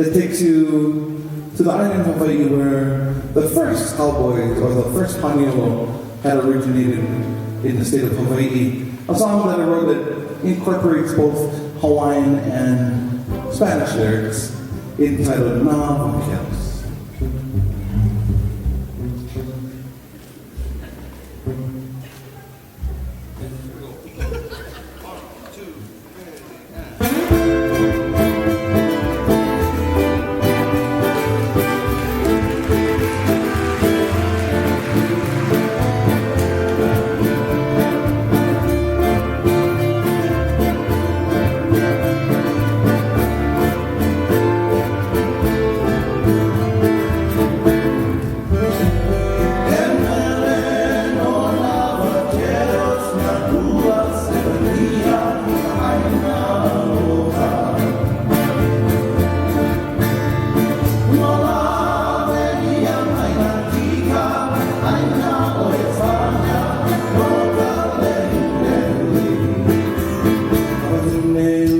that takes you to the island of Hawaii where the first cowboys or the first Paniolo had originated in the state of Hawaii. A song that I wrote that incorporates both Hawaiian and Spanish lyrics entitled Na Vaqueros. May